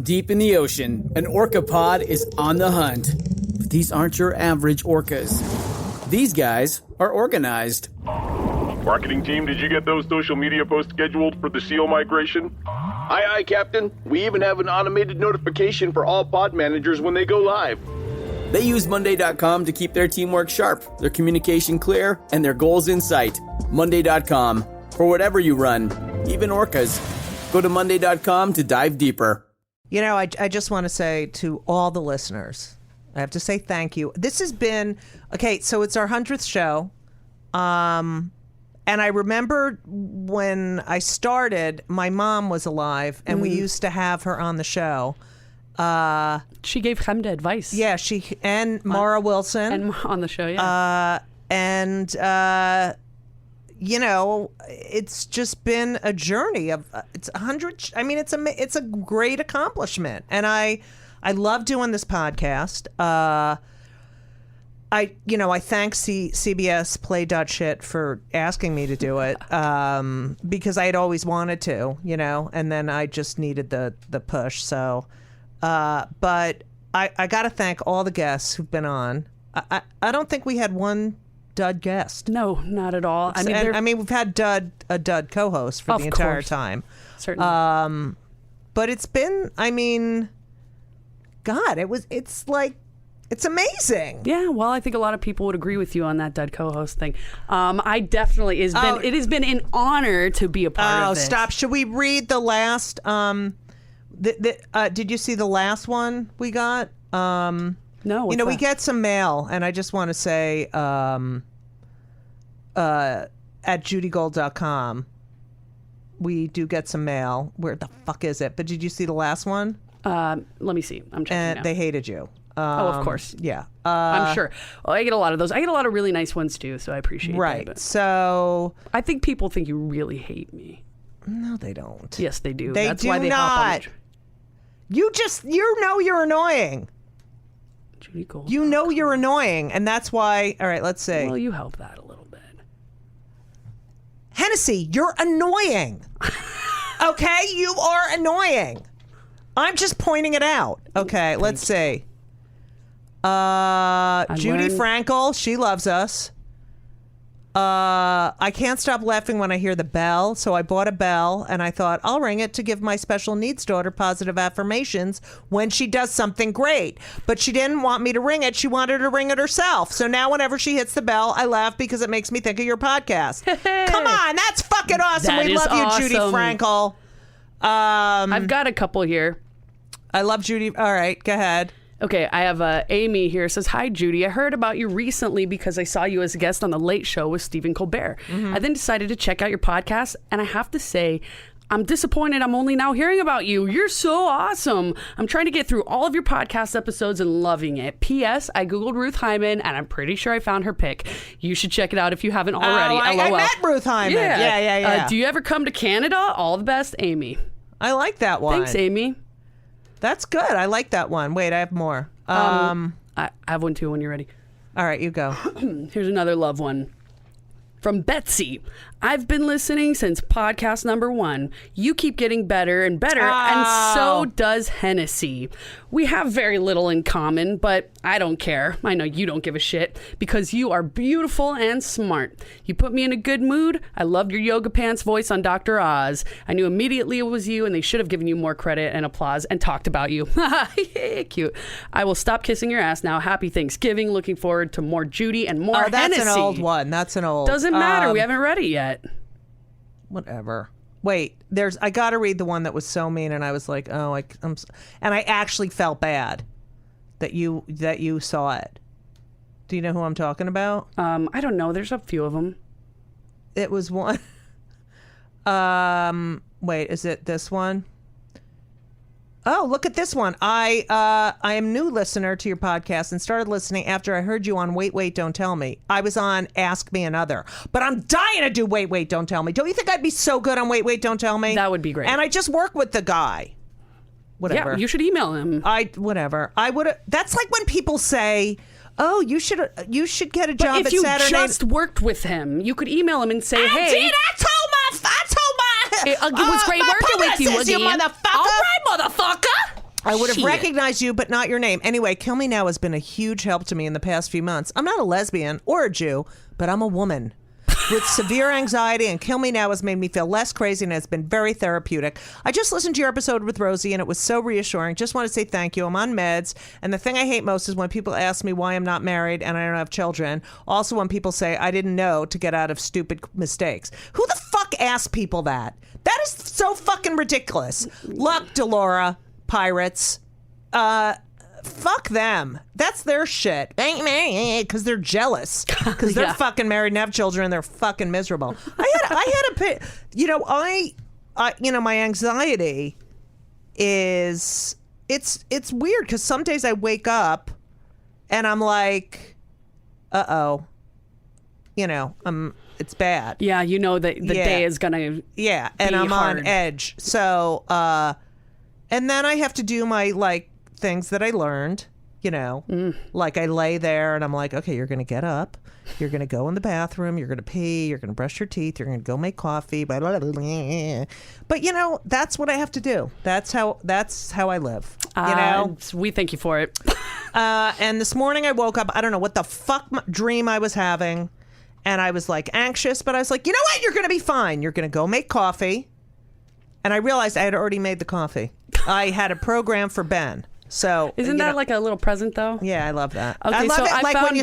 Deep in the ocean, an orca pod is on the hunt. But these aren't your average orcas. These guys are organized. Marketing team, did you get those social media posts scheduled for the SEAL migration? Aye, Captain. We even have an automated notification for all pod managers when they go live. They use Monday.com to keep their teamwork sharp, their communication clear, and their goals in sight. Monday.com. For whatever you run, even orcas. Go to Monday.com to dive deeper. You know, I just want to say to all the listeners, I have to say thank you. This has been, okay, so it's our 100th show. And I remember when I started, my mom was alive, and we used to have her on the show. She gave Chemda advice. Yeah, and Mara Wilson. And on the show, yeah. You know, it's just been a journey of it's 100. I mean, it's a great accomplishment, and I love doing this podcast. I thank CBS Play.Shit for asking me to do it because I had always wanted to, and then I just needed the push. So, but I got to thank all the guests who've been on. I don't think we had one dud guest. No, not at all. I mean, we've had a dud co-host for the entire time. Certainly. But it's been, I mean, God, it's amazing. Yeah, well, I think a lot of people would agree with you on that dud co-host thing. I definitely, it has been an honor to be a part of this. Oh, stop. Should we read the last, did you see the last one we got? No, what's we that? get some mail, and I just want to say at judygold.com, we do get some mail. Where the fuck is it? But did you see the last one? Let me see. I'm checking And now. they hated you. Of course. Yeah. I'm sure. Well, I get a lot of those. I get a lot of really nice ones, too, so I appreciate right. that. Right. So I think people think you really hate me. No, they don't. Yes, they do. They That's do why they not. hop on you're annoying. Judy Gold. You know you're annoying, and that's why. All right, let's see. Well, you help that a little bit. Hennessy, you're annoying. Okay, you are annoying. I'm just pointing it out. Okay, let's see. Judy Frankel, she loves us. I can't stop laughing when I hear the bell, so I bought a bell, and I thought I'll ring it to give my special needs daughter positive affirmations when she does something great. But she didn't want me to ring it. She wanted to ring it herself. So now whenever she hits the bell, I laugh because it makes me think of your podcast. Come on, that's fucking awesome. That we is love you, awesome. Judy Frankel. I've got a couple here. I love Judy. All right, go ahead. Okay, I have Amy here. Says, hi, Judy. I heard about you recently because I saw you as a guest on The Late Show with Stephen Colbert. I then decided to check out your podcast, and I have to say, I'm disappointed I'm only now hearing about you. You're so awesome. I'm trying to get through all of your podcast episodes and loving it. P.S. I Googled Ruth Hyman, and I'm pretty sure I found her pic. You should check it out if you haven't already. I met Ruth Hyman. Yeah. Do you ever come to Canada? All the best, Amy. I like that one. Thanks, Amy. That's good. I like that one. Wait, I have more. I have one too when you're ready. All right, you go. Here's another love one. From Betsy. I've been listening since podcast number 1. You keep getting better and better, and so does Hennessy. We have very little in common, but I don't care. I know you don't give a shit because you are beautiful and smart. You put me in a good mood. I loved your yoga pants voice on Dr. Oz. I knew immediately it was you, and they should have given you more credit and applause and talked about you. Cute. I will stop kissing your ass now. Happy Thanksgiving. Looking forward to more Judy and more Hennessy. That's an old one. That's an old. Doesn't matter. We haven't read it yet. Whatever. Wait, I got to read the one that was so mean, and I was like, and I actually felt bad that you saw it. Do you know who I'm talking about? I don't know. There's a few of them. It was one. Wait, is it this one? Oh, look at this one. I am a new listener to your podcast and started listening after I heard you on Wait, Don't Tell Me. I was on Ask Me Another, but I'm dying to do Wait, Don't Tell Me. Don't you think I'd be so good on Wait, Don't Tell Me? That would be great. And I just work with the guy. Whatever. Yeah, you should email him. Whatever. I would. That's like when people say, "Oh, you should get a job at Saturday." But if you just worked with him, you could email him and say, "Hey, I told my it was great working with you, you motherfucker. All right, motherfucker. I would have Shit. recognized you, but not your name. Anyway, Kill Me Now has been a huge help to me in the past few months. I'm not a lesbian or a Jew, but I'm a woman with severe anxiety, and Kill Me Now has made me feel less crazy and has been very therapeutic. I just listened to your episode with Rosie, and it was so reassuring. Just want to say thank you. I'm on meds, and the thing I hate most is when people ask me why I'm not married and I don't have children. Also, when people say I didn't know to get out of stupid mistakes. Who the fuck asks people that? That is so fucking ridiculous. Luck, Delora. Pirates, fuck them. That's their shit. They ain't married because they're jealous because they're fucking married and have children and they're fucking miserable. I had a my anxiety is it's weird because some days I wake up and I'm like, it's bad. Yeah, you know that the day is gonna. Yeah, and I'm hard. on edge. So. And then I have to do my, things that I learned, Like I lay there and I'm like, okay, you're going to get up. You're going to go in the bathroom. You're going to pee. You're going to brush your teeth. You're going to go make coffee. Blah, blah, blah, blah. But, that's what I have to do. That's how I live, We thank you for it. And this morning I woke up. I don't know what the fuck dream I was having. And I was, anxious. But I was like, you know what? You're going to be fine. You're going to go make coffee. And I realized I had already made the coffee. I had a program for Ben. So isn't that like a little present though? Yeah, I love that. Okay, I love so it. I found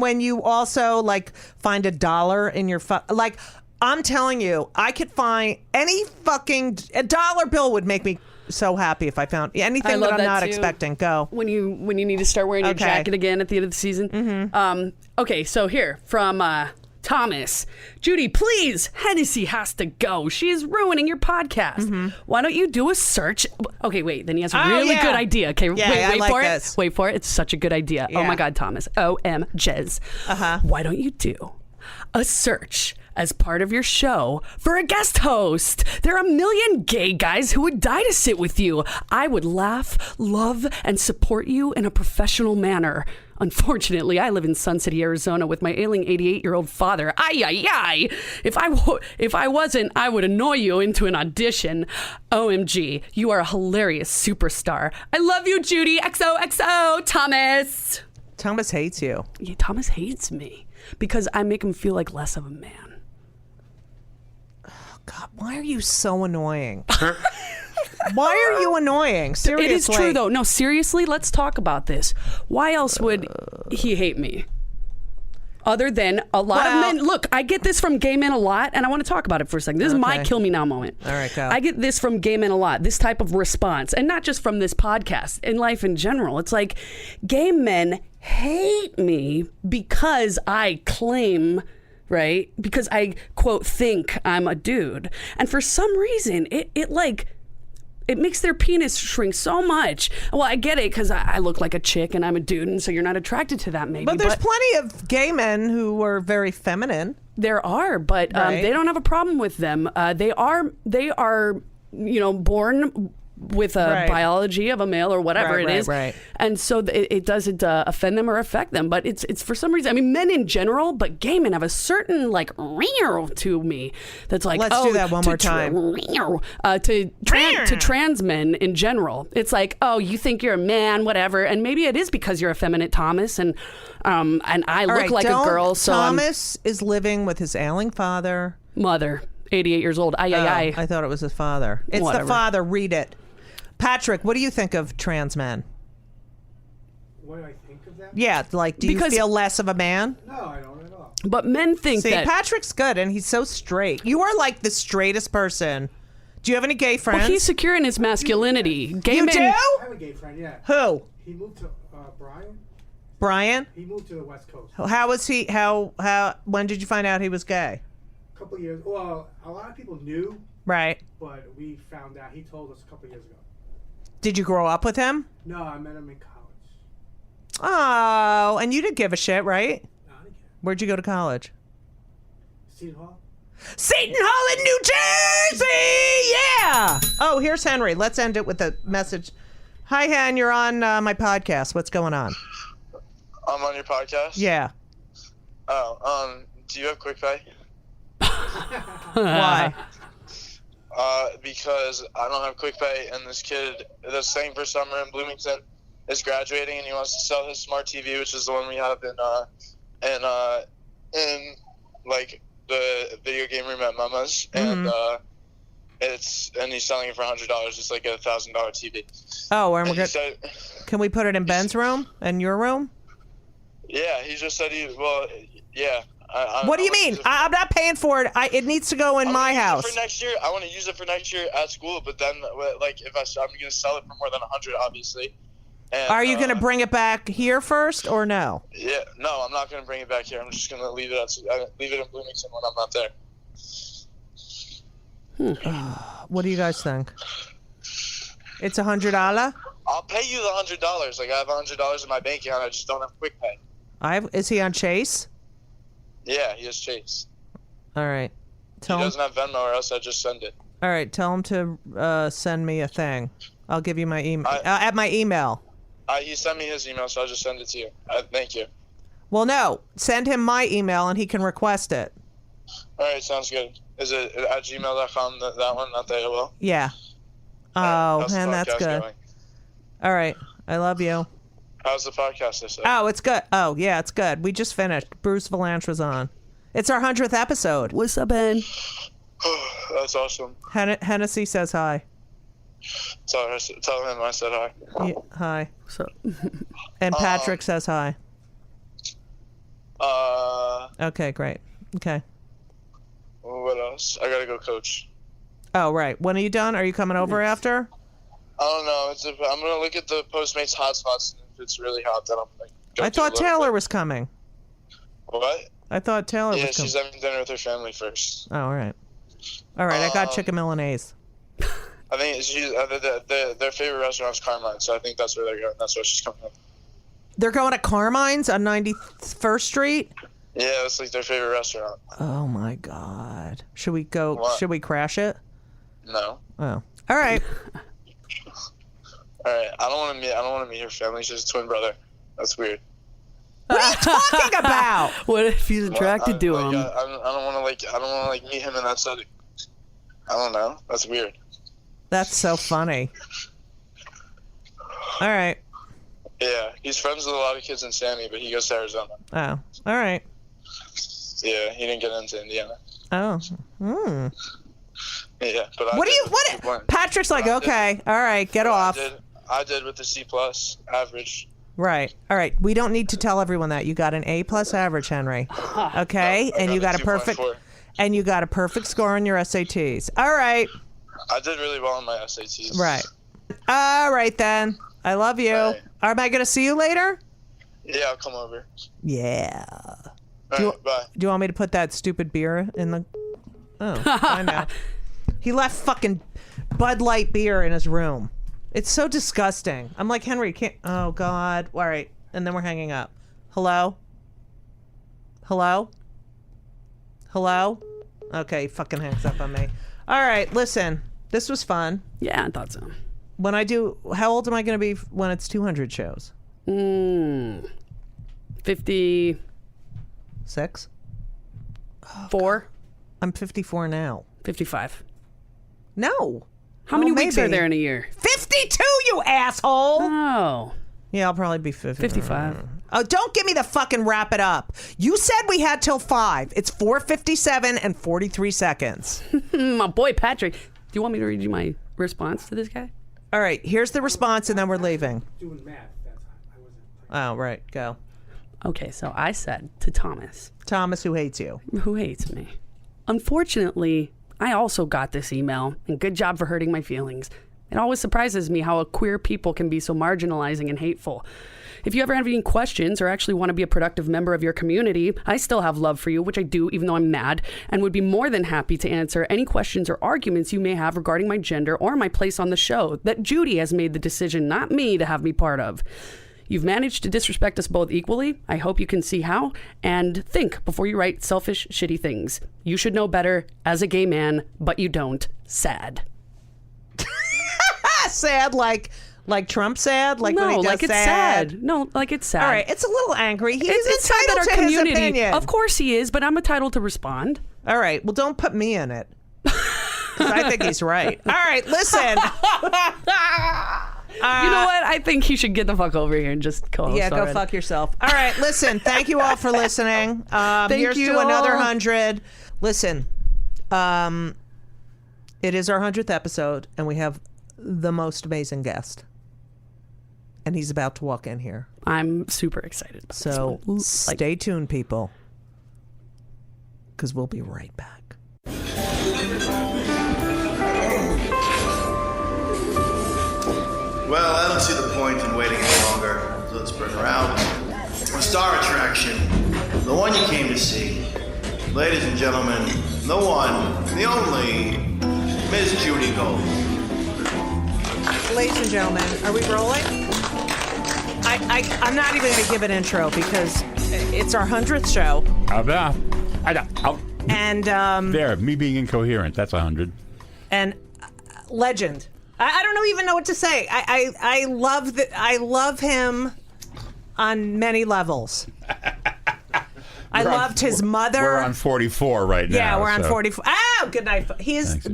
When you also find $1 in your I'm telling you, I could find any fucking $1 bill would make me so happy if I found anything that I'm not expecting. Go when you need to start wearing your jacket again at the end of the season. Mm-hmm. Okay, so here from. Thomas, Judy, please, Hennessy has to go. She is ruining your podcast. Mm-hmm. Why don't you do a search? Okay, wait. Then he has a really good idea. Okay, wait for it. Wait for it. It's such a good idea. Yeah. Oh my God, Thomas. OMGs. Why don't you do a search as part of your show for a guest host? There are a million gay guys who would die to sit with you. I would laugh, love, and support you in a professional manner. Unfortunately, I live in Sun City, Arizona with my ailing 88-year-old father. Ay. If I wasn't, I would annoy you into an audition. OMG, you are a hilarious superstar. I love you, Judy. XOXO, Thomas. Thomas hates you. Yeah, Thomas hates me because I make him feel like less of a man. Oh, God, why are you so annoying? Why are you annoying? Seriously. It is true, though. No, seriously, let's talk about this. Why else would he hate me? Other than a lot of men. Look, I get this from gay men a lot, and I want to talk about it for a second. This is my Kill Me Now moment. All right, go. I get this from gay men a lot, this type of response, and not just from this podcast, in life in general. It's like gay men hate me because I claim... right? Because I, quote, think I'm a dude. And for some reason, it makes their penis shrink so much. Well, I get it because I look like a chick and I'm a dude, and so you're not attracted to that maybe. But there's plenty of gay men who are very feminine. There are, but they don't have a problem with them. They are, born with a biology of a male or whatever it is. Right. And so it doesn't offend them or affect them. But it's for some reason, I mean, men in general, but gay men have a certain to me that's like, let's do that one more time. To trans men in general. It's like, oh, you think you're a man, whatever. And maybe it is because you're effeminate, Thomas. And I look like a girl. So Thomas is living with his ailing mother, 88 years old. I thought it was his father. It's Whatever. The father. Read it. Patrick, what do you think of trans men? What do I think of that? Yeah, do you feel less of a man? No, I don't at all. But men think that... Patrick's good, and he's so straight. You are the straightest person. Do you have any gay friends? Well, he's secure in his masculinity. Gay you men... do? I have a gay friend, yeah. Who? He moved to Brian. Brian? He moved to the West Coast. How was he? When did you find out he was gay? A couple of years. Well, a lot of people knew. Right. But we found out. He told us a couple of years ago. Did you grow up with him? No, I met him in college. Oh, and you didn't give a shit, right? No, I didn't care. Where'd you go to college? Seton Hall. Seton Hall in New Jersey! Yeah! Oh, here's Henry. Let's end it with a message. Hi, Hen. You're on my podcast. What's going on? I'm on your podcast? Yeah. Oh, do you have quick pay? Why? Because I don't have quick pay, and this kid that's staying for summer in Bloomington is graduating, and he wants to sell his smart TV, which is the one we have in like the video game room at Mama's, and he's selling it for $100. It's like a $1,000 TV. Oh, and can we put it in Ben's room and your room? Yeah, he just said yeah. What do you mean? I'm not paying for it. It needs to go in my house. For next year, I want to use it for next year at school. But then, like, if I'm going to sell it for more than $100, obviously. And, are you going to bring it back here first or no? Yeah, no, I'm not going to bring it back here. I'm just going to leave it in Bloomington when I'm not there. What do you guys think? It's $100. I'll pay you the $100. Like, I have $100 in my bank account. I just don't have quick pay. Is he on Chase? Yeah, he has Chase. All right. He doesn't have Venmo, or else I'd just send it. All right. Tell him to send me a thing. I'll give you my email. At my email. He sent me his email, so I'll just send it to you. Thank you. Well, no. Send him my email, and he can request it. All right, sounds good. Is it at gmail.com, that one, not the AOL? Yeah. Oh, man, that's good. Going? All right. I love you. How's the podcast this week? Oh, it's good. Oh, yeah, it's good. We just finished. Bruce Vilanch was on. It's our 100th episode. What's up, Ben? That's awesome. Hennessy says hi. Tell him I said hi. Yeah, hi. So, and Patrick says hi. Okay, great. Okay. What else? I gotta go coach. Oh, right. When are you done? Are you coming over after? I don't know. I'm gonna look at the Postmates hotspots, and if it's really hot, then I'm like. I thought Taylor was coming. What? I thought Taylor was coming. Yeah, she's having dinner with her family first. Oh, all right. All right, I got chicken Milanese. I think their favorite restaurant is Carmine, so I think that's where they're going. That's why she's coming up. They're going to Carmine's on 91st Street? Yeah, it's like their favorite restaurant. Oh, my God. Should we go? What? Should we crash it? No. Oh. All right. All right. I don't want to meet her family. She's a twin brother. That's weird. What are you talking about? What if he's attracted to him? I don't want to meet him in that setting. I don't know. That's weird. That's so funny. All right. Yeah, he's friends with a lot of kids in Sammy, but he goes to Arizona. Oh. All right. Yeah, he didn't get into Indiana. Oh. Yeah, but What? Patrick's like, okay, all right, get off. I did with the C+ average. Right. All right. We don't need to tell everyone that you got an A+ average, Henry. Okay, and you got a perfect, and you got a perfect score on your SATs. All right. I did really well on my SATs. Right. All right then. I love you. Right. Am I gonna see you later? Yeah, I'll come over. Yeah. All right, bye. Do you want me to put that stupid beer in the? Oh, I know. He left fucking Bud Light beer in his room. It's so disgusting. I'm like, Henry, can't. Oh God. All right, and then we're hanging up. Hello. Hello. Hello. Okay, he fucking hangs up on me. All right, listen. This was fun. Yeah, I thought so. When I do, how old am I going to be when it's 200 shows? 56. 4. I'm 54 now. 55. No. How many weeks are there in a year? 52, you asshole. Oh. Yeah, I'll probably be 50. 55. Oh, don't give me the fucking wrap it up. You said we had till 5. It's 4:57 and 43 seconds. My boy, Patrick. Do you want me to read you my response to this guy? All right, here's the response, and then we're leaving. Doing math that time. I wasn't. Oh, right. Go. Okay, so I said to Thomas, who hates you. who hates me. Unfortunately, I also got this email, and good job for hurting my feelings. It always surprises me how queer people can be so marginalizing and hateful. If you ever have any questions or actually want to be a productive member of your community, I still have love for you, which I do even though I'm mad, and would be more than happy to answer any questions or arguments you may have regarding my gender or my place on the show that Judy has made the decision, not me, to have me part of. You've managed to disrespect us both equally. I hope you can see how, and think before you write selfish, shitty things. You should know better as a gay man, but you don't. Sad. Sad like Trump sad? Like no, when he does like it's sad. No, like it's sad. All right, it's a little angry. He's it's entitled to his opinion. Of course he is, but I'm entitled to respond. All right, well, don't put me in it. because I think he's right. All right, listen. You know what? I think he should get the fuck over here and just call us. Yeah, go already. fuck yourself. All right, listen. Thank you all for listening. Here's you to another all. 100. Listen, it is our 100th episode, and we have the most amazing guest. And he's about to walk in here. I'm super excited. About So this one. stay tuned, people, because we'll be right back. Well, I don't see the point in waiting any longer. So let's bring her out. Our star attraction, the one you came to see. Ladies and gentlemen, the one, the only, Miss Judy Gold. Ladies and gentlemen, are we rolling? I'm not even going to give an intro because it's our 100th show. And there, me being incoherent, that's 100. And legend. I don't even know what to say. I love him on many levels. I loved his mother. We're on 44 right now. Yeah, we're on so. 44. Oh, good night. He's.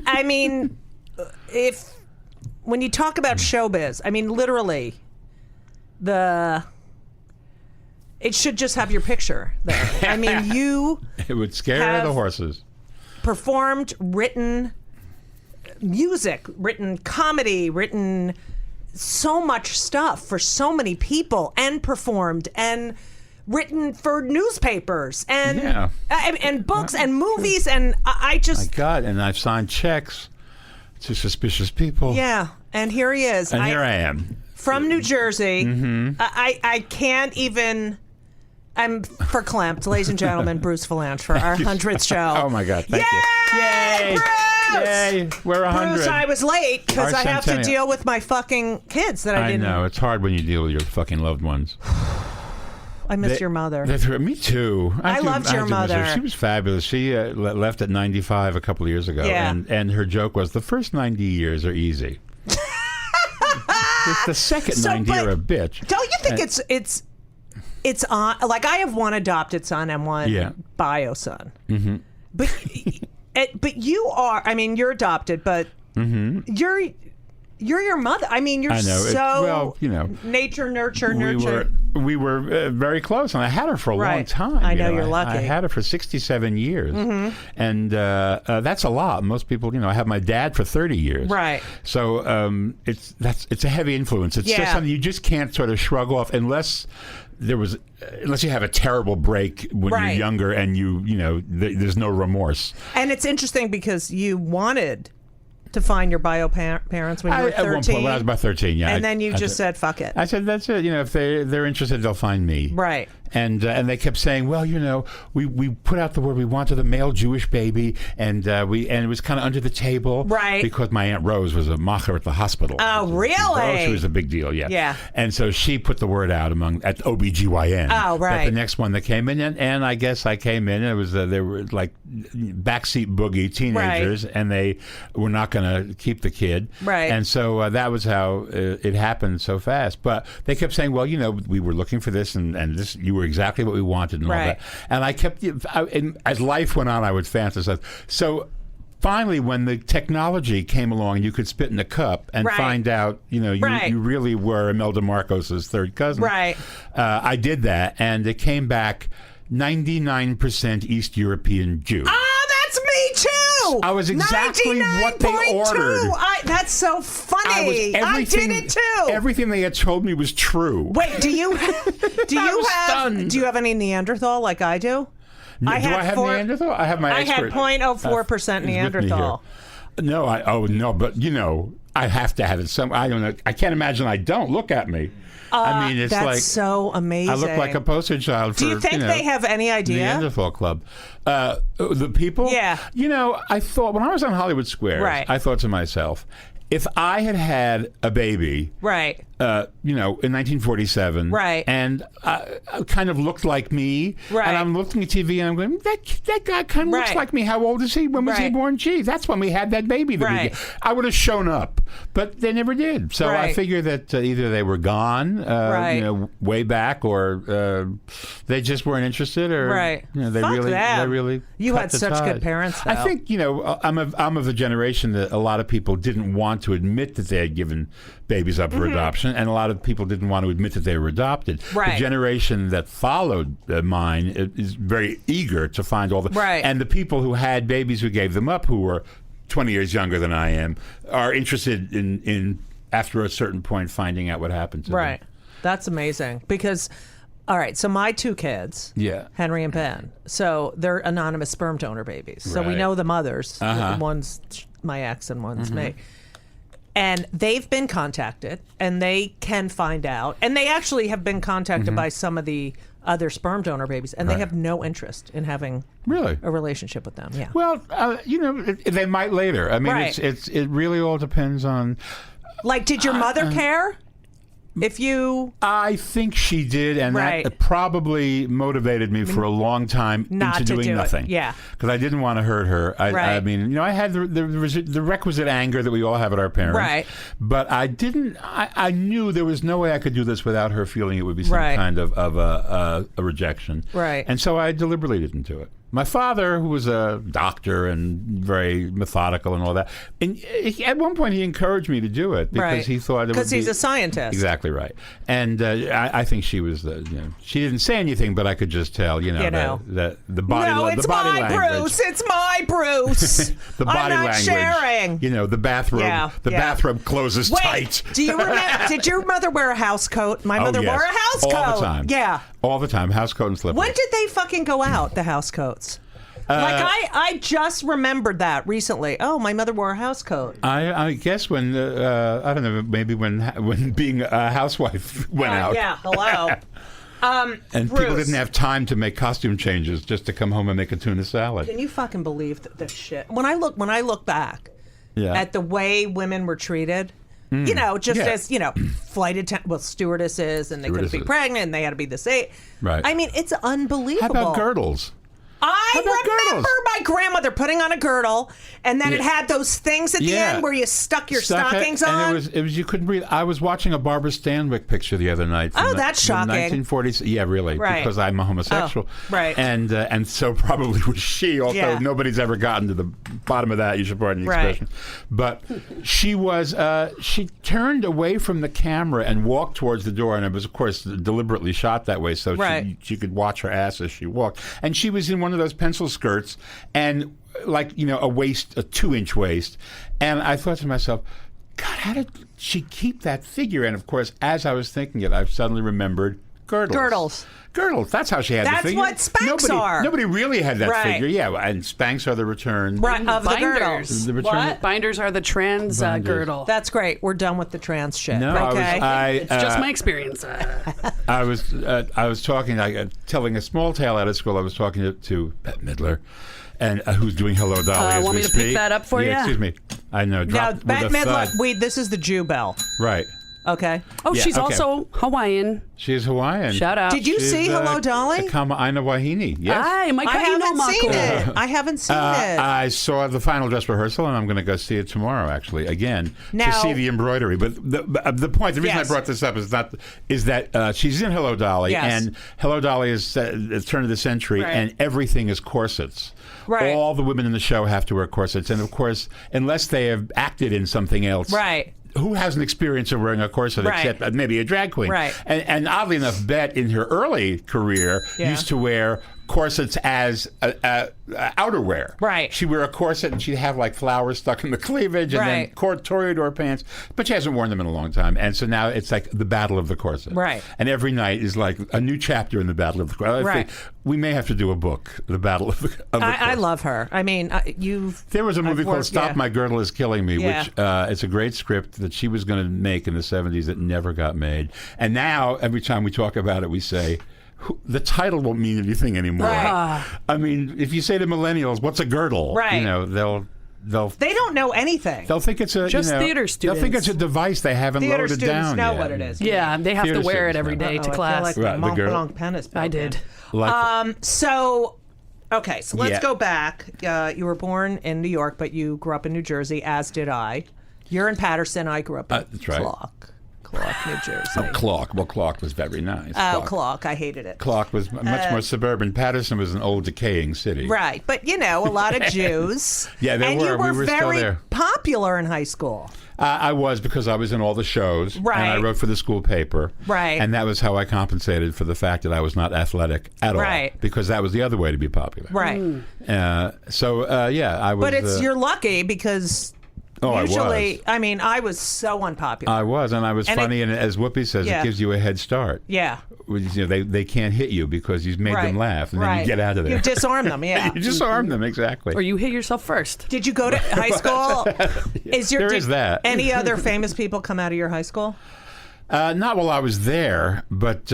I mean, when you talk about showbiz, I mean, literally, it should just have your picture there. I mean, you. It would scare the horses. Performed, written music, written comedy, written so much stuff for so many people, and performed and written for newspapers and and books and movies, and I just My God, and I've signed checks to suspicious people. yeah. And here he is. And here I am. From New Jersey. Mm-hmm. I can't even. I'm verklempt, ladies and gentlemen. Bruce Vilanch for our 100th show. Oh my God! Thank you. Yay, Bruce! Yay! We're 100. Bruce, I was late because Our I have to centennial. deal with my fucking kids that I didn't. I know it's hard when you deal with your fucking loved ones. I miss your mother. Me too. I loved your do miss her. mother. She was fabulous. She left at 95 a couple of years ago, Yeah. and her joke was the first 90 years are easy. It's the second 90 but are a bitch. Don't you think it's on? Like I have one adopted son and one bio son. Mm-hmm. But you are. I mean, you're adopted, but you're your mother. I mean, you're I know. so Well, nature, nurture. We were very close, and I had her for a long Right. time. I know you're lucky. I had her for 67 years, and that's a lot. Most people, I have my dad for 30 years. Right. So it's a heavy influence. It's just something you just can't sort of shrug off unless you have a terrible break when you're younger and there's no remorse. And it's interesting because you wanted to find your bio parents when you were 13. At one point, when I was about 13, yeah. And then you just said, fuck it. I said, that's it. If they're interested, they'll find me. Right. And they kept saying, well, we put out the word we wanted a male Jewish baby, and it was kind of under the table, right? Because my Aunt Rose was a macher at the hospital. Oh, really? She was a big deal, yeah. Yeah. And so she put the word out at OBGYN. Oh, right. That the next one that came in, and I guess I came in. It was they were like backseat boogie teenagers, and they were not going to keep the kid, right? And so that was how it happened so fast. But they kept saying, well, we were looking for this, and this you were exactly what we wanted and all that. And I kept, as life went on, I would fantasize. So finally, when the technology came along, you could spit in a cup and find out, you really were Imelda Marcos's third cousin. Right. I did that, and it came back 99% East European Jew. Oh, that's me too. I was exactly what they ordered. That's so funny. I did it too. Everything they had told me was true. Wait, do you have any Neanderthal like I do? Do I have Neanderthal? I have my expert. I had 0.04% Neanderthal. No, but I have to have it. I don't know. I can't imagine I don't. Look at me. I mean, it's that's so amazing. I look like a poster child for. Do you think they have any idea? Neanderthal Club. The people? Yeah. I thought when I was on Hollywood Squares, right. I thought to myself, if I had had a baby, Right. in 1947, Right. and kind of looked like me, Right. and I'm looking at TV and I'm going, that guy kind of looks Right. like me. How old is he? When was he Right. born? Gee, that's when we had that baby. Right. I would have shown up, but they never did. So I Right. figure that either they were gone, Right. way back, or they just weren't interested, or Right. they Fuck really, them. they really. You cut had the such ties. good parents, though. I think I'm of the generation that a lot of people didn't want to admit that they had given babies up for adoption, and a lot of people didn't want to admit that they were adopted. Right. The generation that followed mine is very eager to find all the Right. and the people who had babies who gave them up, who were 20 years younger than I am, are interested in after a certain point finding out what happened to them. Right. That's amazing because, all right, so my 2 kids, Yeah. Henry and Ben, so they're anonymous sperm donor babies. So we Right. know the mothers. Uh-huh. One's my ex and one's me. And they've been contacted and they can find out. And they actually have been contacted by some of the other sperm donor babies and they Right. have no interest in having Really? a relationship with them. Yeah. Well, they might later. I mean, Right. it really all depends on. Like, did your mother care? If you I think she did, and Right. that probably motivated me for a long time Not into to doing do it. nothing. Yeah. Because I didn't want to hurt her. I Right. mean, I had the requisite anger that we all have at our parents. Right. But I didn't. I knew there was no way I could do this without her feeling it would be some Right. kind of a rejection. Right. And so I deliberately didn't do it. My father, who was a doctor and very methodical and all that, and at one point he encouraged me to do it because Right. he thought it would because he's be- a scientist. Exactly right. And I think she was she didn't say anything, but I could just tell, You know. that the body, No, it's the body my language. Bruce. It's my Bruce. The body I'm not language. sharing. The bathrobe. Yeah, the yeah. bathrobe closes Wait, tight. do you remember? Did your mother wear a house coat? My mother yes. wore a house coat. All the time. Yeah. All the time. House coat and slippers. When did they fucking go out? The house coats. I just remembered that recently. Oh, my mother wore a house coat. I guess when I don't know, maybe when being a housewife went out. Yeah. Hello. And Bruce, people didn't have time to make costume changes just to come home and make a tuna salad. Can you fucking believe this shit? When I look back Yeah. at the way women were treated. Just Yeah. as, flight attendant, stewardesses, and they couldn't be Stewardesses. pregnant, and they had to be this age. Right. I mean, it's How unbelievable. about girdles? I about remember girdles? my grandmother putting on a girdle, and then it Yeah. had those things at the Yeah. end where you stuck your Stuck it, stockings on. and it was you couldn't breathe. I was watching a Barbara Stanwyck picture the other night. From Oh, the- that's the shocking. 1940s. Yeah, really, Right. because I'm a homosexual. Oh, right. And so probably was she. Although Yeah. nobody's ever gotten to the bottom of that. You should pardon the Right. expression. But she was. She turned away from the camera and walked towards the door, and it was, of course, deliberately shot that way so Right. she could watch her ass as she walked. And she was in one of those pencil skirts and a waist, a 2-inch waist. And I thought to myself, God, how did she keep that figure? And of course, as I was thinking it, I suddenly remembered girdles. Girdles. That's how she had That's the figure. what Spanx are. Nobody really had that Right. figure. Yeah, and Spanx are the return. Right, of the Binders. girdles. The return- What? Binders are the trans Binders. girdle. That's great. We're done with the trans shit. No, okay. It's just my experience. I was talking, telling a small tale out of school. I was talking to Bette Midler, and who's doing Hello Dolly as want we me to pick speak. that up for Yeah, you? excuse me. I know. now, Drop with Bette a Midler. thud. This is the Jew bell. Right. Okay. Oh, Yeah, she's okay. also Hawaiian. She's Hawaiian. Shout out. Did you She's, see Hello Dolly? Kama Aina Wahine. Yes. Ay, may I haven't kaino seen mako. it. I haven't seen it. I saw the final dress rehearsal, and I'm going to go see it tomorrow. Actually, again, Now- to see the embroidery. But the point, the reason Yes. I brought this up is that she's in Hello Dolly, Yes. and Hello Dolly is the turn of the century, Right. and everything is corsets. Right. All the women in the show have to wear corsets, and of course, unless they have acted in something else, Right. Who has an experience of wearing a corset Right. except maybe a drag queen? Right. And oddly enough, Bette in her early career Yeah. used to wear corsets as outerwear. Right. She'd wear a corset and she'd have like flowers stuck in the cleavage and Right. then toreador pants. But she hasn't worn them in a long time. And so now it's like the battle of the corset. Right. And every night is like a new chapter in the battle of the corset. I Right. think we may have to do a book, The Battle of the Corset. I love her. I mean, you've. There was a movie I've called worked- Stop yeah. My Girdle Is Killing Me, Yeah. which it's a great script that she was going to make in the 70s that never got made. And now, every time we talk about it, we say, the title won't mean anything anymore. Right. I mean, if you say to millennials, what's a girdle? Right. You know, They don't know anything. They'll think it's a Just theater They'll think it's a device they haven't Theater loaded students down know yet. what it is. Yeah, they have Theater to wear it students every know. day to I feel class. like Right, the Mont girl- Blanc pen is I broken. did. So, okay, so let's Yeah. go back. You were born in New York, but you grew up in New Jersey, as did I. You're in Patterson. I grew up in That's right. Clark, New Jersey. Clark. Well, Clark was very nice. Oh, Clark. I hated it. Clark was much more suburban. Patterson was an old, decaying city. Right, but a lot of Jews. Yeah, they and were. you were, We were still very there. popular in high school. I was, because I was in all the shows. Right. And I wrote for the school paper. Right. And that was how I compensated for the fact that I was not athletic at all. Right. Because that was the other way to be popular. Right. I was. But you're lucky because usually, I mean, I was so unpopular. was. I was, and I was And funny, and as Whoopi says, Yeah. it gives you a head start. Yeah. They can't hit you because you've made them laugh, and then you get out of there. You disarm them, yeah. You disarm them, exactly. Or you hit yourself first. Did you go to high school? There is that. Any other famous people come out of your high school? Not while I was there, but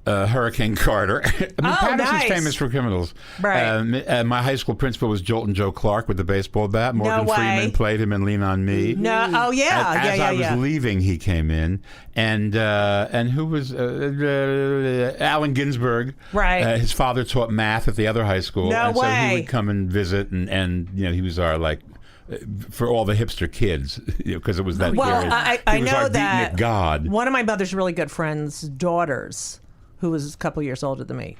Hurricane Carter. Patterson's nice. famous for criminals. Right. My high school principal was Jolton Joe Clark with the baseball bat. Morgan way. Freeman played him in Lean on Me. No. Oh, yeah. As I was leaving, he came in, and who was Allen Ginsberg? Right. His father taught math at the other high school. No and way. So he would come and visit, and he was our for all the hipster kids, because it was that Well, period. I He was know our that beatnik god. one of my mother's really good friends' daughters, who was a couple years older than me,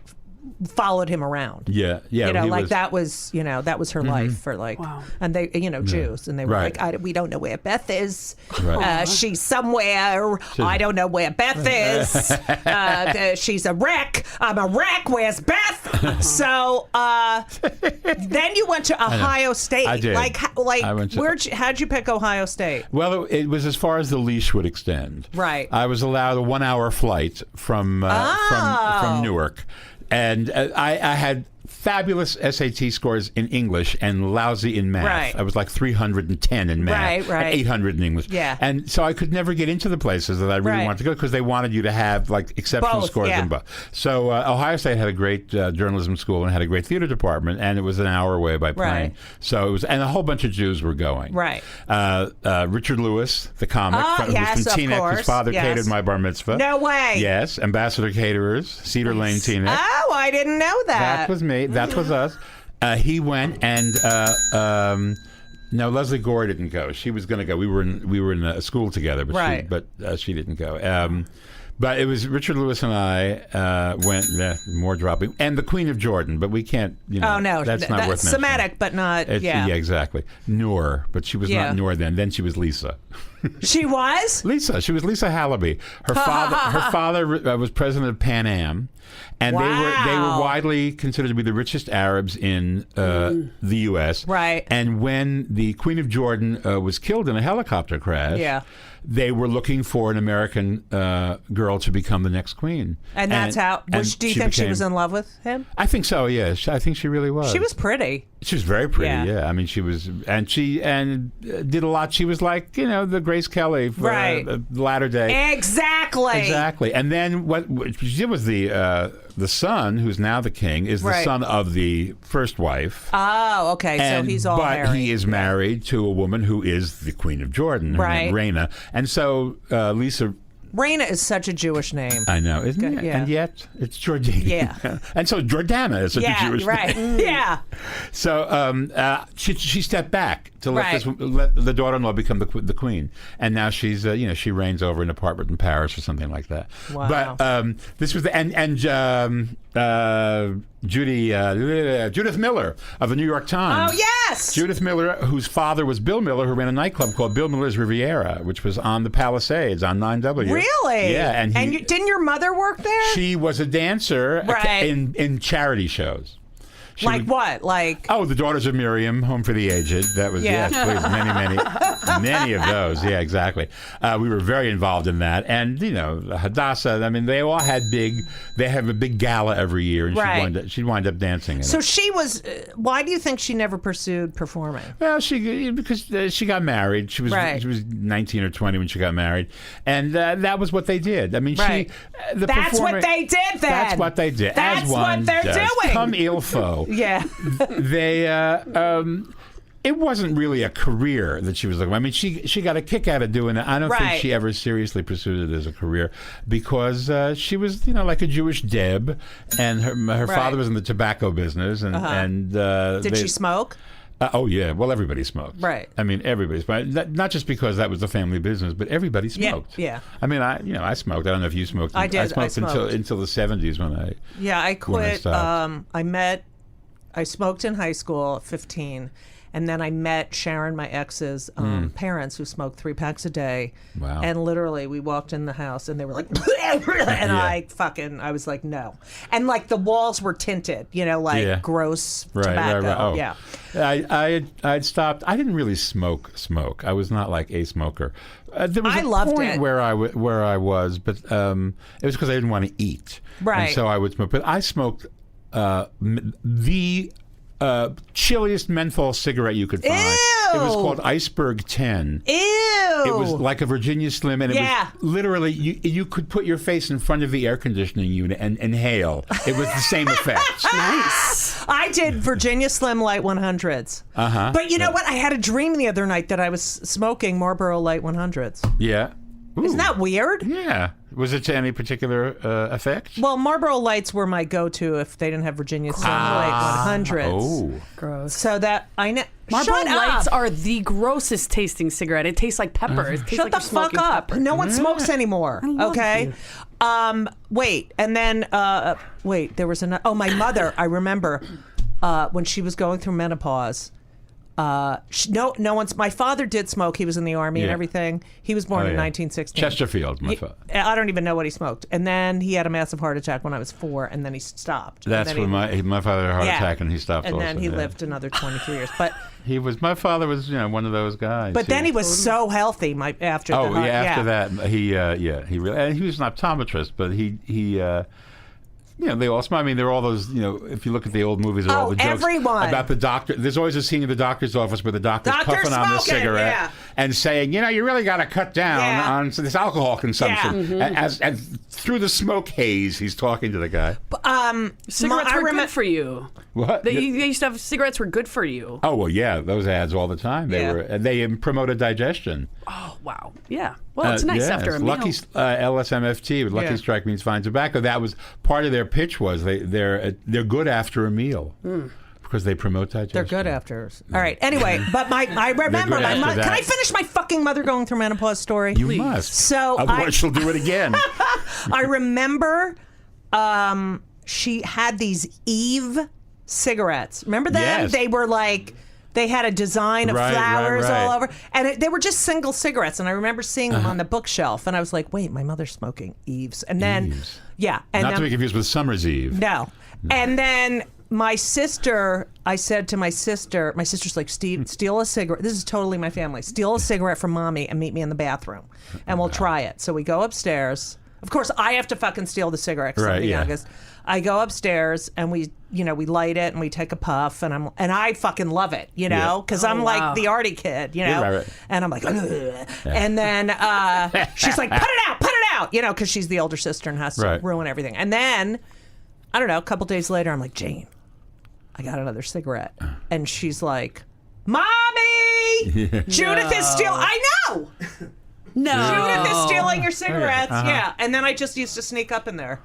followed him around. Yeah. He was, that was her life for Wow. and they, Jews, and they were Right. we don't know where Beth is. Right. She's somewhere. I don't know where Beth is. She's a wreck. I'm a wreck. Where's Beth? So then you went to Ohio State. I did. I went to- how'd you pick Ohio State? Well, it was as far as the leash would extend. Right. I was allowed a 1 hour flight from Newark, and I had fabulous SAT scores in English and lousy in math. Right. I was like 310 in math, Right. and 800 in English. Yeah. And so I could never get into the places that I really Right. wanted to go because they wanted you to have exceptional Both, scores yeah. in both. So Ohio State had a great journalism school and had a great theater department, and it was an hour away by plane. Right. So it was, and a whole bunch of Jews were going. Right. Richard Lewis, the comic, who yes, was from of Teaneck, course. whose father Yes. catered my bar mitzvah. No way. Yes, Ambassador Caterers, Cedar Lane, Teaneck. Oh, I didn't know that. That was me. That was us. He went, and no, Leslie Gore didn't go. She was going to go. We were in a school together, but Right. she didn't go. But it was Richard Lewis and I went. More dropping, and the Queen of Jordan. But we can't. Oh no, that's not worth mentioning. Semitic, but not. Yeah, exactly. Noor, but she was not Noor then. Then she was Lisa. She was Lisa. She was Lisa Hallaby. Her father was president of Pan Am, and they were widely considered to be the richest Arabs in the U.S. Right. And when the Queen of Jordan was killed in a helicopter crash, they were looking for an American girl to become the next queen. And that's how. Do you think she was in love with him? I think so. Yes, I think she really was. She was pretty. She was very pretty. Yeah. Yeah, I mean, she was, and did a lot. She was like the Grace Kelly, for, latter day. Exactly. And then what she did was the son, who's now the king, is the son of the first wife. Oh, okay. So he's all married. But he is married to a woman who is the Queen of Jordan, her name, Reina. And so Lisa. Reina is such a Jewish name. I know, isn't it? Yeah. And yet it's Jordana. Yeah. And so Jordana is such a Jewish name. Yeah. So she stepped back to let the daughter-in-law become the queen, and now she's she reigns over an apartment in Paris or something like that. Wow. But this was Judith Miller of the New York Times. Oh yes. Judith Miller, whose father was Bill Miller, who ran a nightclub called Bill Miller's Riviera, which was on the Palisades on 9W. Really? Yeah, and didn't your mother work there? She was a dancer in charity shows. What? Like the Daughters of Miriam, Home for the Aged. That was yes, please, many of those. Yeah, exactly. We were very involved in that, and Hadassah. I mean, they all had They have a big gala every year, and she'd wind up dancing. So she was. Why do you think she never pursued performing? Well, because she got married. She was 19 or 20 when she got married, and that was what they did. I mean, that's what they did. Then that's what they did. That's as one what they're does. doing. Comme il faut. Yeah. They it wasn't really a career that she was looking. I mean, she got a kick out of doing it. I don't think she ever seriously pursued it as a career because she was, like a Jewish Deb, and her father was in the tobacco business, and did she smoke? Oh yeah, well everybody smoked. Right. I mean everybody smoked. Not just because that was the family business, but everybody smoked. Yeah. I mean I smoked. I don't know if you smoked. I did. I smoked until the 70s when I. Yeah, I quit. I I smoked in high school at 15. And then I met Sharon, my ex's parents, who smoked 3 packs a day. Wow. And literally, we walked in the house, and they were like, and I was like, no. And like the walls were tinted, gross tobacco. Right. Oh. Yeah. I'd stopped. I didn't really smoke. I was not like a smoker. There was I a loved point it. where I was, but it was because I didn't want to eat. Right. And so I would smoke. But I smoked the chilliest menthol cigarette you could find. Ew! It was called Iceberg 10. Ew! It was like a Virginia Slim, and it was literally you could put your face in front of the air conditioning unit and inhale. It was the same effect. Nice. I did Virginia Slim Light 100s. But you know what? I had a dream the other night that I was smoking Marlboro Light 100s. Yeah. Ooh. Isn't that weird? Yeah. Was it to any particular effect? Well, Marlboro Lights were my go-to if they didn't have Virginia Slim Light 100s. Oh. Gross. So that I know. Marlboro Shut Lights up. are the grossest tasting cigarette. It tastes like pepper. It tastes Shut like the you're fuck smoking up. pepper. No one smokes anymore. Okay. Wait, and then there was another. Oh, my mother. I remember when she was going through menopause. No one's. My father did smoke. He was in the army and everything. He was born in 1916. Chesterfield, my father. I don't even know what he smoked. And then he had a massive heart attack when I was 4, and then he stopped. That's when my father had a heart attack, and he stopped. And also, then he lived another 23 years. But my father was one of those guys. But then he was so healthy. After the heart, after that he really, and he was an optometrist, but he. They all smile. I mean, there are all those, if you look at the old movies, there are all the jokes everyone. about the doctor. There's always a scene in the doctor's office where the doctor's puffing on the cigarette and saying, you really got to cut down on this alcohol consumption. And through the smoke haze, he's talking to the guy. Cigarettes were good for you. What? They used to have cigarettes were good for you. Oh, well, yeah, those ads all the time. They promoted digestion. Oh, wow. Yeah. Well, it's nice after a meal. Lucky LSMFT, Lucky Strike means fine tobacco. That was part of their pitch was they're good after a meal because they promote digestion. They're good after. All right. Anyway, but I remember my mother. Can I finish my fucking mother going through menopause story? You must. So otherwise she'll do it again. I remember she had these Eve cigarettes. Remember them? Yes. They were like. They had a design of flowers all over. And they were just single cigarettes. And I remember seeing them on the bookshelf. And I was like, wait, my mother's smoking Eves. And then, And not to be confused with Summer's Eve. No. And then my sister, I said to my sister's like, Steve, steal a cigarette. This is totally my family. Steal a cigarette from mommy and meet me in the bathroom. And we'll try it. So we go upstairs. Of course, I have to fucking steal the cigarette because I'm the youngest. I go upstairs and we light it and we take a puff and I fucking love it, because I'm like the arty kid, Right. and I'm like, and then she's like, put it out, because she's the older sister and has to ruin everything. And then, I don't know, a couple days later, I'm like, Jane, I got another cigarette, and she's like, Mommy, Judith is still, I know. No. Judith is stealing your cigarettes. Yeah. And then I just used to sneak up in there.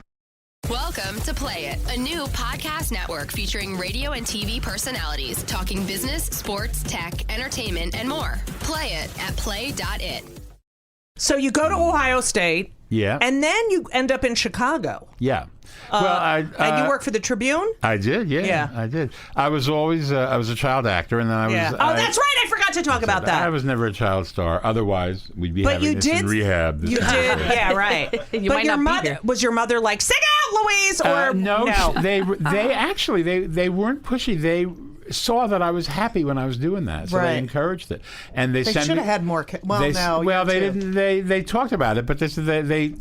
Welcome to Play It, a new podcast network featuring radio and TV personalities talking business, sports, tech, entertainment, and more. Play it at play.it. So you go to Ohio State. Yeah. And then you end up in Chicago. Yeah. Well, and you work for the Tribune? I did, yeah. I did. I was always I was a child actor, and then I was. Yeah. That's right. I forgot to talk about that. I was never a child star. Otherwise, we'd be having this in rehab. You did, yeah, right. But your mother was your mother like, sing out, Louise, or no? They actually they weren't pushy. They saw that I was happy when I was doing that, so they encouraged it. And they should have had more. They didn't. They talked about it, but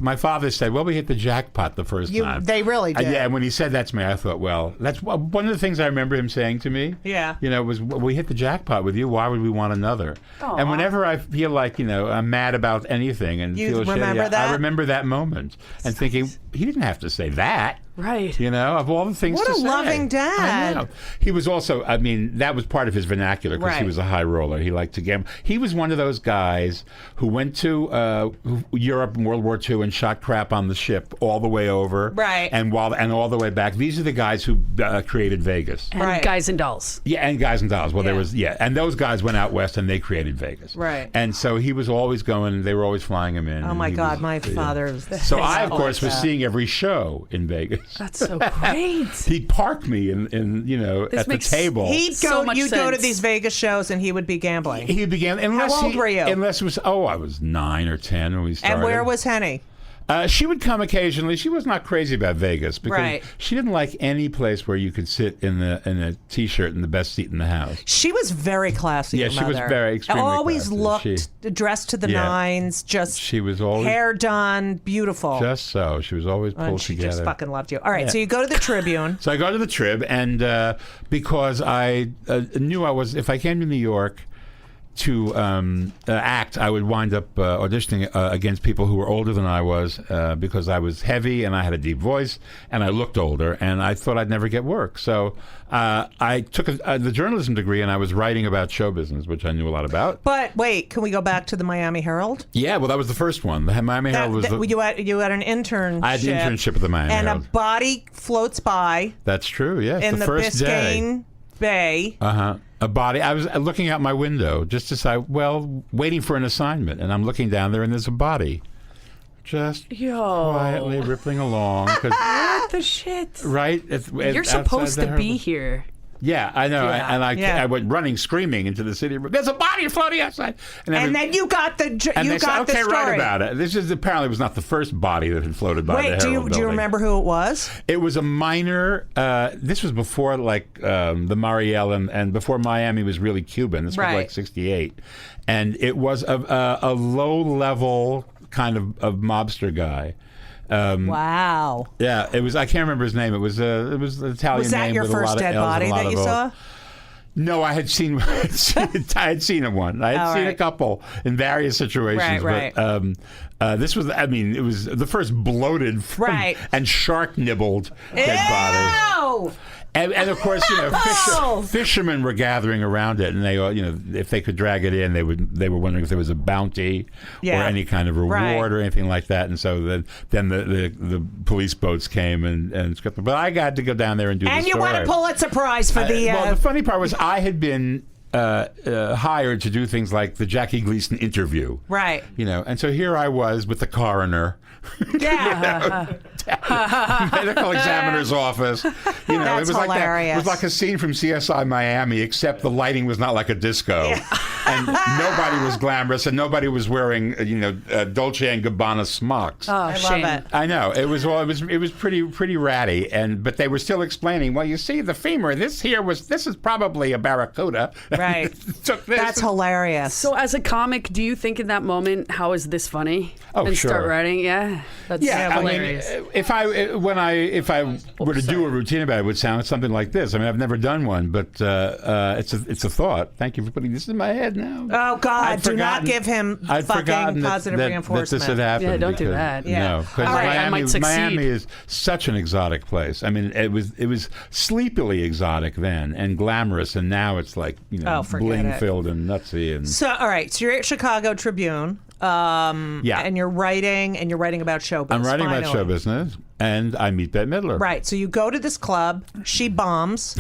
my father said, "Well, we hit the jackpot the first time." They really did. Yeah, and when he said that to me, I thought, well, that's one of the things I remember him saying to me. Yeah, was we hit the jackpot with you. Why would we want another? Aww. And whenever I feel like I'm mad about anything and feel shitty, I remember that moment and thinking he didn't have to say that. Right. You know, of all the things What to a say. loving dad. I know. He was also, I mean, that was part of his vernacular because he Right. was a high roller. He liked to gamble. He was one of those guys who went to Europe in World War II and shot crap on the ship all the way over. Right. And all the way back. These are the guys who created Vegas. And Right. Guys and Dolls. Yeah, and Guys and Dolls. Well, Yeah. there was, and those guys went out west and they created Vegas. Right. And so he was always going, they were always flying him in. Oh and my he God, was- my father was So I, of like course, was that. seeing every show in Vegas. That's so great. He'd park me in This at the makes- table. He'd So go. much You'd go to sense. these Vegas shows, and he would be gambling. He began. Unless How old were you? Unless it was. I was 9 or 10 when we started. And where was Henny? She would come occasionally. She was not crazy about Vegas because Right. she didn't like any place where you could sit in a t-shirt in the best seat in the house. She was very classy. Yeah, your she was mother. very extremely Always classy. looked dressed to the Yeah. nines. Just She was always hair done, beautiful. just so. She was always pulled and she together. just fucking loved you. All right, Yeah. so you go to the Tribune. So I go to the Trib, and because I knew I was, if I came to New York to act, I would wind up auditioning against people who were older than I was because I was heavy and I had a deep voice and I looked older, and I thought I'd never get work. So I took the journalism degree, and I was writing about show business, which I knew a lot about. But wait, can we go back to the Miami Herald? Yeah, well, that was the first one. The Miami Herald was you had an internship. I had an internship at the Miami and Herald. a body floats by That's true, yes. in the first day. Biscayne Bay. A body. I was looking out my window just to say, waiting for an assignment, and I'm looking down there, and there's a body, just quietly rippling along. What the shit? Right? You're supposed to be here. Yeah, I know. Yeah. And Yeah. I went running, screaming into the city. There's a body floating outside. And then you got the and you they got said, the okay, story. write about it. This apparently was not the first body that had floated by the Wait, Herald do you building. remember who it was? It was a minor. This was before the Marielle and before Miami was really Cuban. This was Right. like '68, and it was a low level kind of mobster guy. Wow. Yeah, it was. I can't remember his name. It was an Italian Was that name your with a first lot of dead L's and body a lot that of you O's. saw? No, I had seen one. I had seen one. I had All seen a right. couple in various situations. Right, But this was, I mean, it was the first bloated Right. and shark nibbled dead body. Ew! And of course, Oh. fishermen were gathering around it, and they, if they could drag it in, they were wondering if there was a bounty or Yeah. any kind of reward Right. or anything like that. And so then the police boats came and stripped them. But I got to go down there and do And the you story. won a Pulitzer Prize for the. Well, the funny part was I had been hired to do things like the Jackie Gleason interview. Right. And so here I was with the coroner. Yeah. Medical examiner's office. That's it was like that. It hilarious. was like a scene from CSI Miami, except the lighting was not like a disco, and nobody was glamorous, and nobody was wearing Dolce and Gabbana smocks. Oh, I shame. love it. I know it was pretty ratty, but they were still explaining. Well, you see, the femur. This is probably a barracuda. Right. Took this. That's hilarious. So, as a comic, do you think in that moment, how is this funny? Oh, and sure. start writing? Yeah, that's hilarious. I mean, if I were to do a routine about it, it would sound something like this. I mean, I've never done one, but it's a thought. Thank you for putting this in my head now. Oh God! I'd Do not forgotten- give him I'd fucking forgotten positive that reinforcement. this had happened. Yeah, don't do because- that. Yeah. No, because All right, I might succeed. Miami is such an exotic place. I mean, it was sleepily exotic then and glamorous, and now it's like forget bling it. filled and nutsy and. So, all right. So you're at Chicago Tribune. And you're writing about show business. I'm writing about finally. show business, and I meet Bette Midler. Right. So you go to this club. She bombs.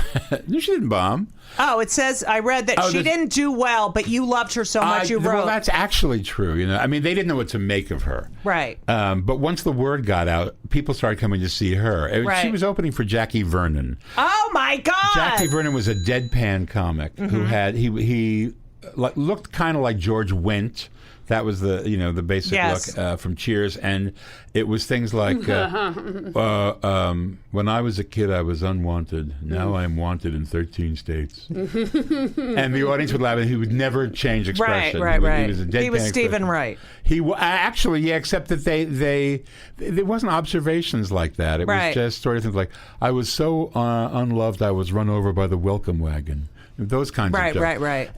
No, she didn't bomb. Oh, it says I read that she didn't do well, but you loved her so much you wrote. Well, that's actually true. I mean, they didn't know what to make of her. Right. But once the word got out, people started coming to see her. Right. She was opening for Jackie Vernon. Oh my God! Jackie Vernon was a deadpan comic who had he looked kind of like George Wendt. That was the basic look from Cheers, and it was things like when I was a kid I was unwanted. Now I'm wanted in 13 states, and the audience would laugh, and he would never change expression. Right. He was a deadpan He was Stephen expression. Wright. He actually, yeah, except that there wasn't observations like that. It was just sort of things like I was so unloved I was run over by the welcome wagon. Those kinds of jokes. Right.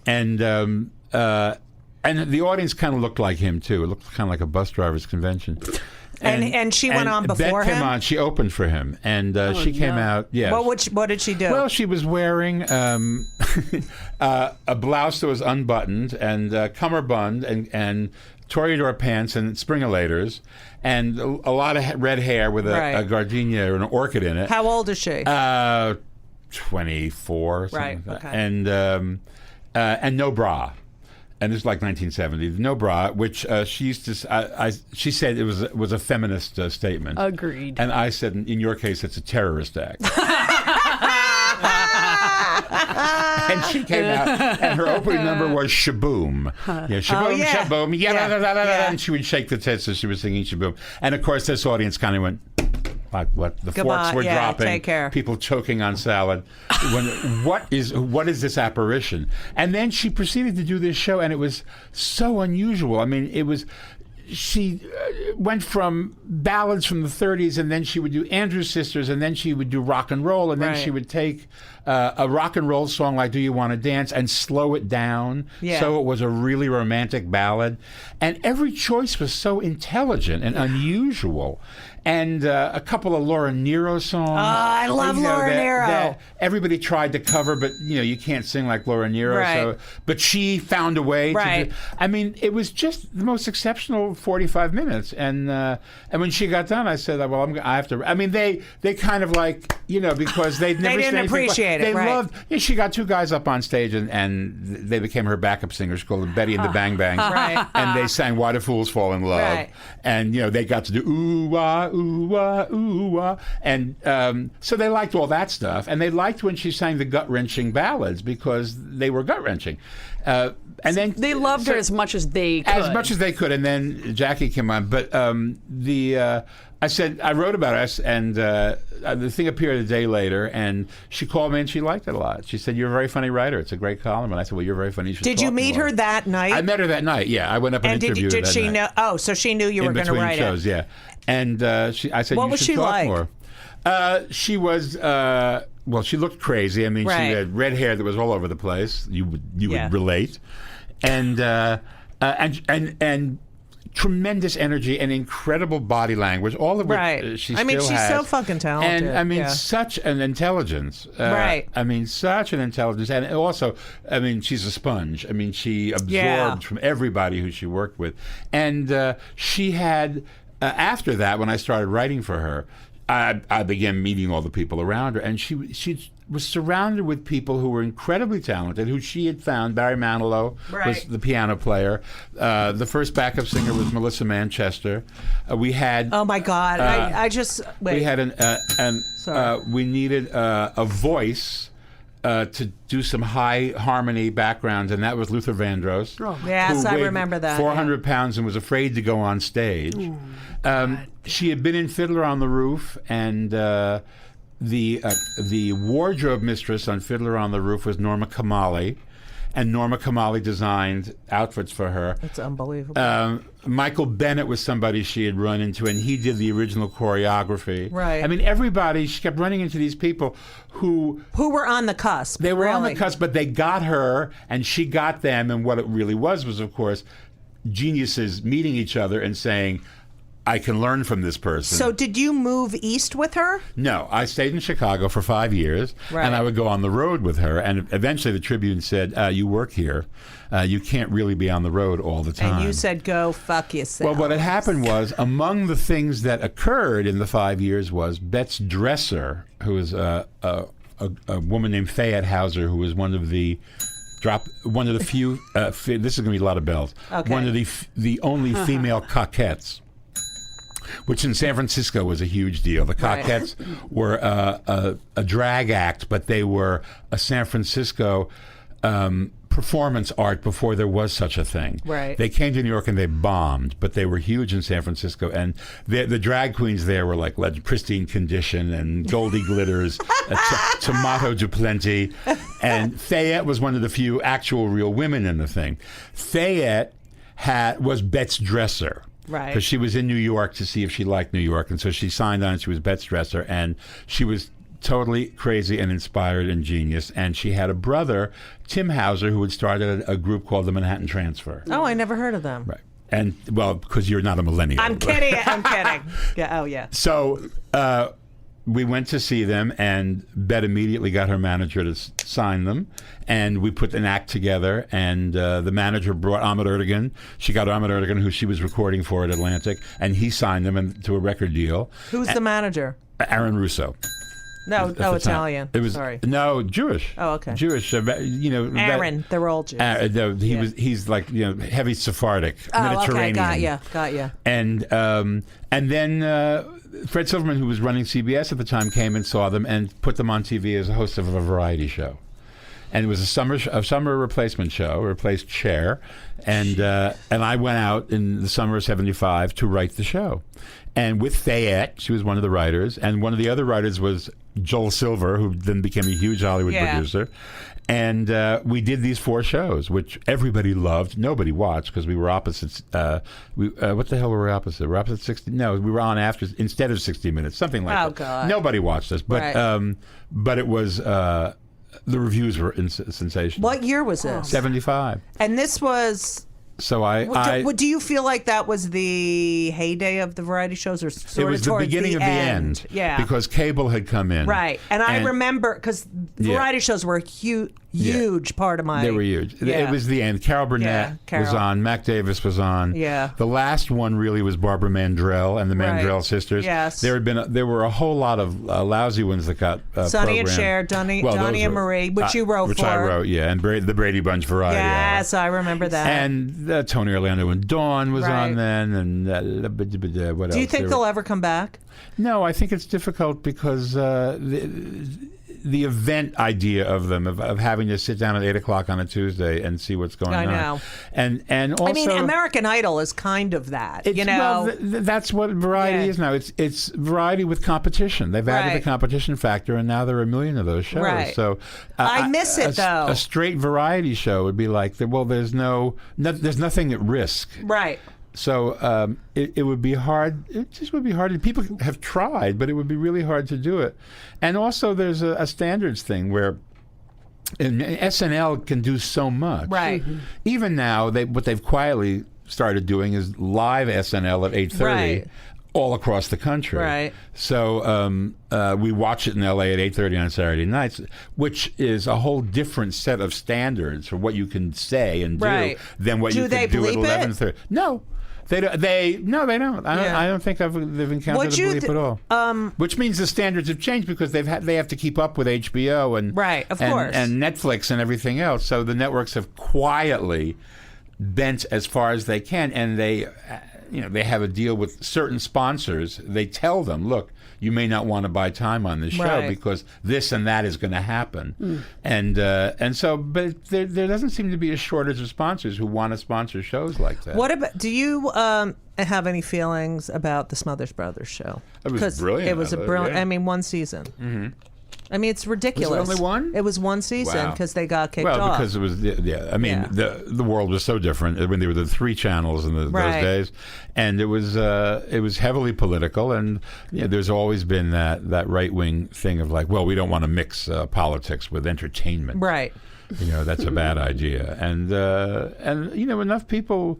And the audience kind of looked like him too. It looked kind of like a bus driver's convention. And she went on before Bette came him? on. She opened for him, and she came out. Yeah. What did she do? Well, she was wearing a blouse that was unbuttoned and cummerbund and Toreador pants and springalators and a lot of red hair with a gardenia or an orchid in it. How old is she? 24. Something like that. Okay. And no bra. And this is like 1970. No bra, which she used to. She said it was a feminist statement. Agreed. And I said, in your case, it's a terrorist act. And she came out, and her opening number was Shaboom. Yeah, Shaboom, Shaboom, yeah. And she would shake the tits as she was singing Shaboom. And of course, this audience kind of went. What the forks were dropping, take care. People choking on salad. What is this apparition? And then she proceeded to do this show, and it was so unusual. I mean, she went from ballads from the 30s, and then she would do Andrews Sisters, and then she would do rock and roll, and then she would take a rock and roll song like Do You Want to Dance and slow it down so it was a really romantic ballad. And every choice was so intelligent and unusual. And a couple of Laura Nyro songs. Oh, I love Laura Nyro. That everybody tried to cover, but you can't sing like Laura Nyro. Right. So, but she found a way to do. I mean, it was just the most exceptional 45 minutes. And when she got done, I said, "Well, I have to." I mean, they kind of like because they'd never they didn't appreciate it. They loved. She got two guys up on stage, and they became her backup singers. She called them Betty and the Bang Bangs. Right. And they sang "Why Do Fools Fall in Love." Right. And they got to do ooh wah ooh wah ooh wah, and so they liked all that stuff, and they liked when she sang the gut wrenching ballads because they were gut wrenching. And then they loved her as much as they could. And then Jackie came on, but I said I wrote about us, and the thing appeared a day later, and she called me and she liked it a lot. She said, "You're a very funny writer. It's a great column." And I said, "Well, you're very funny. You should Did you talk meet more." her that night? I met her that night. Yeah, I went up and interviewed her. Did that she night. know? Oh, so she knew you were going to write shows, it. Yeah. And I said, What "You was should she talk like? more." She was. Well, she looked crazy. I mean, Right. she had red hair that was all over the place. You would relate, and tremendous energy and incredible body language. All of which she still has. She's so fucking talented. And I mean, such an intelligence. Right. I mean, such an intelligence, and also, I mean, she's a sponge. I mean, she absorbed from everybody who she worked with, and she had. After that, when I started writing for her, I began meeting all the people around her, and she was surrounded with people who were incredibly talented, who she had found. Barry Manilow was the piano player. The first backup singer was Melissa Manchester. We had... Oh, my God. I just... Wait. We had we needed a voice... to do some high harmony backgrounds, and that was Luther Vandross. Oh, yes, I remember that. 400 pounds and was afraid to go on stage. She had been in Fiddler on the Roof, and the wardrobe mistress on Fiddler on the Roof was Norma Kamali, and Norma Kamali designed outfits for her. That's unbelievable. Michael Bennett was somebody she had run into, and he did the original choreography. Right. I mean, everybody, she kept running into these people who were on the cusp. They were on the cusp, but they got her, and she got them, and what it really was, of course, geniuses meeting each other and saying, I can learn from this person. So did you move east with her? No, I stayed in Chicago for 5 years, and I would go on the road with her. And eventually the Tribune said, you work here. You can't really be on the road all the time. And you said, go fuck yourself. Well, what had happened was, among the things that occurred in the 5 years was Bet's dresser, who was a woman named Fayette Hauser, who was one of the few, this is going to be a lot of bells, one of the only female coquettes, which in San Francisco was a huge deal. The Coquettes were a drag act, but they were a San Francisco performance art before there was such a thing. Right. They came to New York and they bombed, but they were huge in San Francisco. And the drag queens there were like pristine condition and Goldie Glitters, Tomato Duplenty. And Fayette was one of the few actual real women in the thing. Fayette was Bet's dresser. Right. Because she was in New York to see if she liked New York. And so she signed on. She was Bet's dresser. And she was totally crazy and inspired and genius. And she had a brother, Tim Hauser, who had started a group called the Manhattan Transfer. Oh, I never heard of them. Right. And, well, because you're not a millennial. I'm kidding. Yeah. Oh, yeah. So we went to see them, and Bette immediately got her manager to sign them. And we put an act together, and the manager brought Ahmet Ertegun. She got Ahmet Ertegun, who she was recording for at Atlantic, and he signed them to a record deal. Who's the manager? Aaron Russo. No, Italian. It was Sorry. No, Jewish. Oh, okay. Jewish. Aaron, they're all Jews. He's like heavy Sephardic, Mediterranean. Okay, got ya. And then Fred Silverman, who was running CBS at the time, came and saw them and put them on TV as a host of a variety show. And it was a summer replacement show, replaced Cher, and I went out in the summer of '75 to write the show, and with Fayette, she was one of the writers, and one of the other writers was Joel Silver, who then became a huge Hollywood producer, and we did these 4 shows, which everybody loved. Nobody watched because we were opposites. What the hell were we opposite? We're opposite 60. No, we were on after instead of 60 Minutes, something like that. Oh God! Nobody watched us, but right. But it was. The reviews were sensational. What year was this? 75. And this was... So do you feel like that was the heyday of the variety shows, or sort it was of the beginning of the end? Yeah, because cable had come in, right? And I remember because variety shows were a huge part of my. They were huge. Yeah. It was the end. Carol Burnett was on. Mac Davis was on. Yeah. The last one really was Barbara Mandrell and the Mandrell sisters. Yes. There were a whole lot of lousy ones that got Sonny programmed. and Cher, Donnie and Marie, which you wrote which for. I wrote, yeah, and the Brady Bunch variety. Yes, I remember that. And Tony Orlando and Dawn was on then, and what else? Do you think they'll ever come back? No, I think it's difficult because the event idea of them, of having to sit down at 8 o'clock on a Tuesday and see what's going on. I know. And also, I mean, American Idol is kind of that, Well, that's what variety is now. It's variety with competition. They've added the competition factor, and now there are a million of those shows. Right. So I miss it, though. A straight variety show would be like, well, there's nothing at risk. Right. So it would be hard. It just would be hard. People have tried, but it would be really hard to do it. And also, there's a standards thing where SNL can do so much. Right. Mm-hmm. Even now, what they've quietly started doing is live SNL at 8:30. Right. All across the country. Right. So we watch it in L.A. at 8:30 on Saturday nights, which is a whole different set of standards for what you can say and do than what you can do at 11:30. No. They don't. I don't think they've encountered a bleep at all. Which means the standards have changed because they have to keep up with HBO and course, and Netflix and everything else. So the networks have quietly bent as far as they can, and they have a deal with certain sponsors. They tell them, look, you may not want to buy time on this show because this and that is going to happen. And so, but there doesn't seem to be a shortage of sponsors who want to sponsor shows like that. What about, do you have any feelings about the Smothers Brothers show? It was brilliant. It was brilliant. I mean, one season. Mm-hmm. I mean, it's ridiculous. Was it only one? It was one season because they got kicked off. Well, because it was, I mean, the world was so different when there were the 3 channels in those days, and it was heavily political, and there's always been that right wing thing of like, well, we don't want to mix politics with entertainment, right? That's a bad idea, and enough people.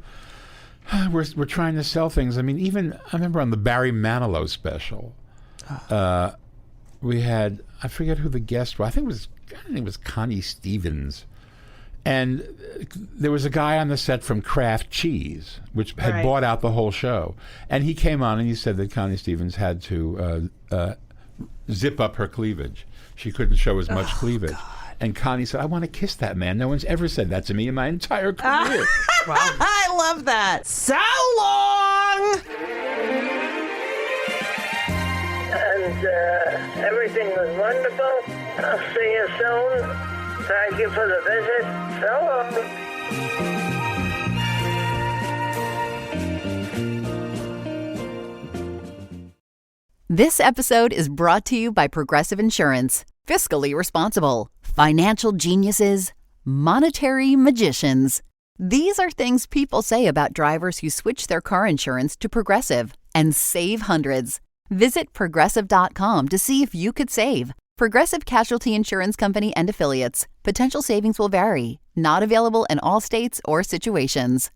We're trying to sell things. I mean, even I remember on the Barry Manilow special. We had, I forget who the guest was. I think it was Connie Stevens. And there was a guy on the set from Kraft Cheese, which had bought out the whole show. And he came on and he said that Connie Stevens had to zip up her cleavage. She couldn't show as much cleavage. God. And Connie said, I want to kiss that man. No one's ever said that to me in my entire career. Wow. I love that. So long! And everything was wonderful. I'll see you soon. Thank you for the visit. So long. This episode is brought to you by Progressive Insurance. Fiscally responsible, financial geniuses, monetary magicians. These are things people say about drivers who switch their car insurance to Progressive and save hundreds. Visit Progressive.com to see if you could save. Progressive Casualty Insurance Company and Affiliates. Potential savings will vary. Not available in all states or situations.